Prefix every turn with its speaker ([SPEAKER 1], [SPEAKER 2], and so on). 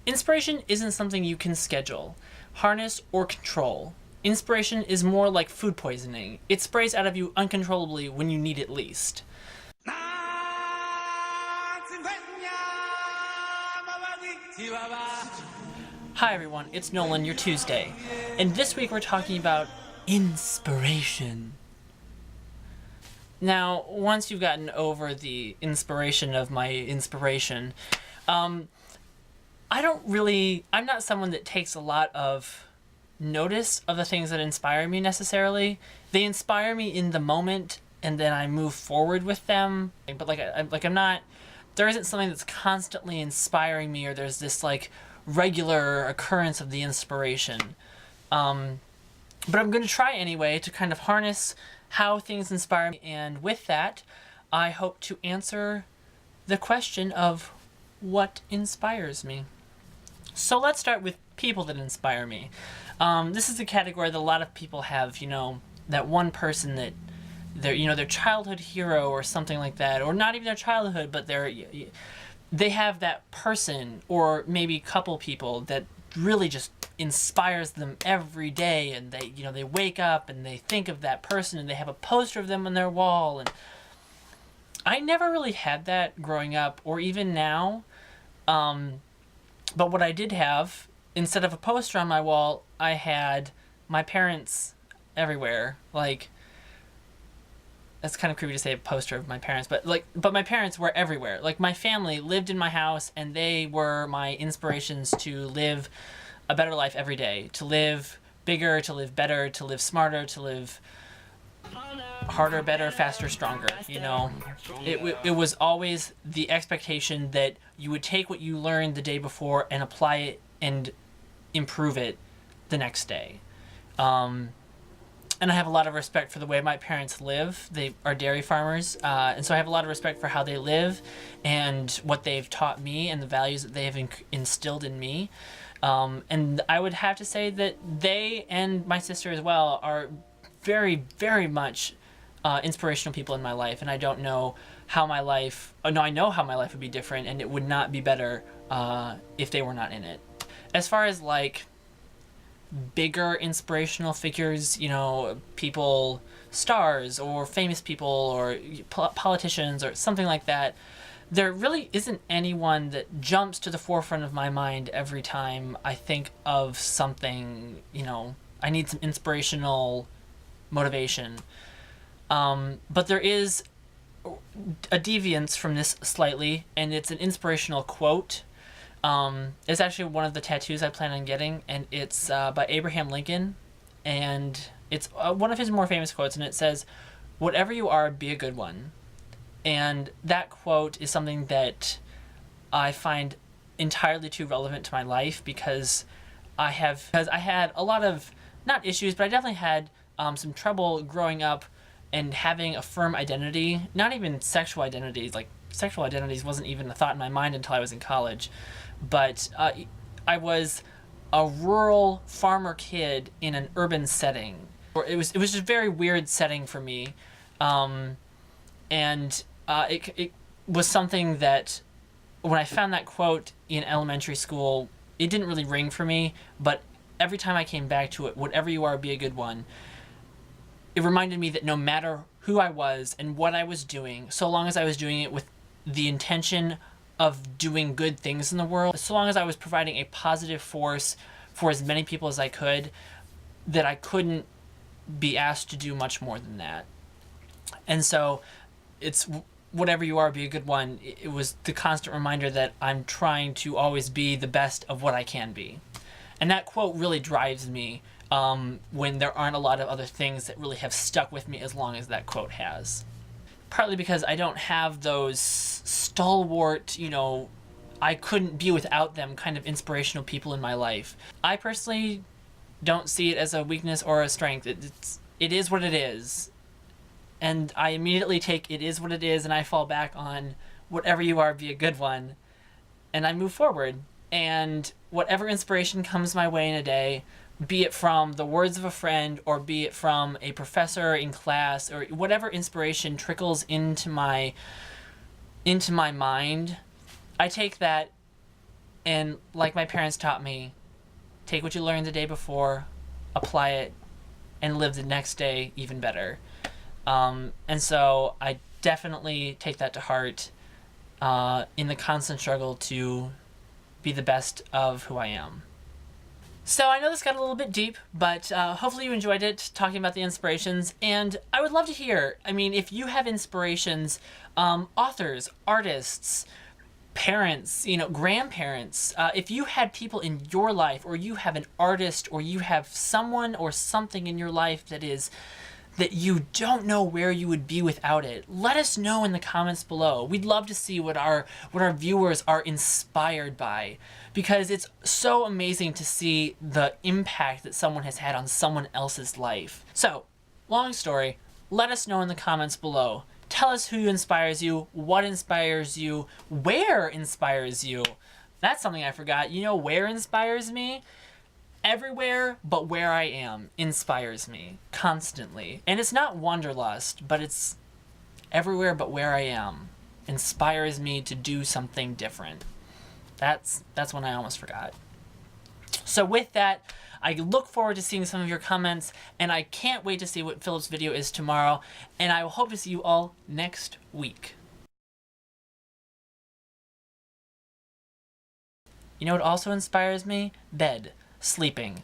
[SPEAKER 1] Inspiration isn't something you can schedule, harness, or control. Inspiration is more like food poisoning. It sprays out of you uncontrollably when you need it least. Hi everyone, it's Nolan, your Tuesday, and this week we're talking about inspiration. Now, once you've gotten over the inspiration of my inspiration, I'm not someone that takes a lot of notice of the things that inspire me necessarily. They inspire me in the moment, and then I move forward with them. But there isn't something that's constantly inspiring me, or there's this regular occurrence of the inspiration. But I'm going to try anyway to kind of harness how things inspire me, and with that, I hope to answer the question of what inspires me. So let's start with people that inspire me. This is a category that a lot of people have, that one person that their childhood hero or something like that, or not even their childhood, but they have that person or maybe couple people that really just inspires them every day, and they wake up and they think of that person and they have a poster of them on their wall. And I never really had that growing up or even now. But what I did have, instead of a poster on my wall, I had my parents everywhere. That's kind of creepy to say a poster of my parents, but my parents were everywhere. My family lived in my house, and they were my inspirations to live a better life every day, to live bigger, to live better, to live smarter, to live harder, better, faster, stronger. It was always the expectation that you would take what you learned the day before and apply it and improve it the next day. And I have a lot of respect for the way my parents live. They are dairy farmers, and so I have a lot of respect for how they live and what they've taught me and the values that they have instilled in me. And I would have to say that they and my sister as well are very, very much inspirational people in my life, and I don't know how my life... Oh, no, I know how my life would be different, and it would not be better if they were not in it. As far as bigger inspirational figures, people, stars or famous people or politicians or something like that, there really isn't anyone that jumps to the forefront of my mind every time I think of something. I need some inspirational motivation. But there is a deviance from this slightly, and it's an inspirational quote. It's actually one of the tattoos I plan on getting, and it's by Abraham Lincoln, and it's one of his more famous quotes, and it says, "Whatever you are, be a good one." And that quote is something that I find entirely too relevant to my life, because I had a lot of, not issues, but I definitely had some trouble growing up and having a firm identity, not even sexual identities. Sexual identities wasn't even a thought in my mind until I was in college. But I was a rural farmer kid in an urban setting. It was just a very weird setting for me. It was something that, when I found that quote in elementary school, it didn't really ring for me, but every time I came back to it, "Whatever you are, be a good one," it reminded me that no matter who I was and what I was doing, so long as I was doing it with the intention of doing good things in the world, so long as I was providing a positive force for as many people as I could, that I couldn't be asked to do much more than that. And so it's "Whatever you are, be a good one." It was the constant reminder that I'm trying to always be the best of what I can be. And that quote really drives me when there aren't a lot of other things that really have stuck with me as long as that quote has. Partly because I don't have those stalwart, I couldn't be without them kind of inspirational people in my life. I personally don't see it as a weakness or a strength. It is what it is. And I immediately take "it is what it is," and I fall back on "whatever you are, be a good one." And I move forward. And whatever inspiration comes my way in a day, be it from the words of a friend, or be it from a professor in class, or whatever inspiration trickles into my mind, I take that And like my parents taught me, take what you learned the day before, apply it, and live the next day even better. And so I definitely take that to heart in the constant struggle to be the best of who I am. So I know this got a little bit deep, but hopefully you enjoyed it, talking about the inspirations. And I would love to hear, I mean, if you have inspirations, authors, artists, parents, grandparents, if you had people in your life, or you have an artist, or you have someone or something in your life that you don't know where you would be without it, let us know in the comments below. We'd love to see what our viewers are inspired by, because it's so amazing to see the impact that someone has had on someone else's life. So, long story, let us know in the comments below. Tell us who inspires you, what inspires you, where inspires you. That's something I forgot. You know where inspires me? Everywhere but where I am inspires me constantly. And it's not wanderlust, but it's everywhere but where I am inspires me to do something different. That's one I almost forgot. So with that, I look forward to seeing some of your comments, and I can't wait to see what Philip's video is tomorrow, and I will hope to see you all next week. You know what also inspires me? Bed. Sleeping.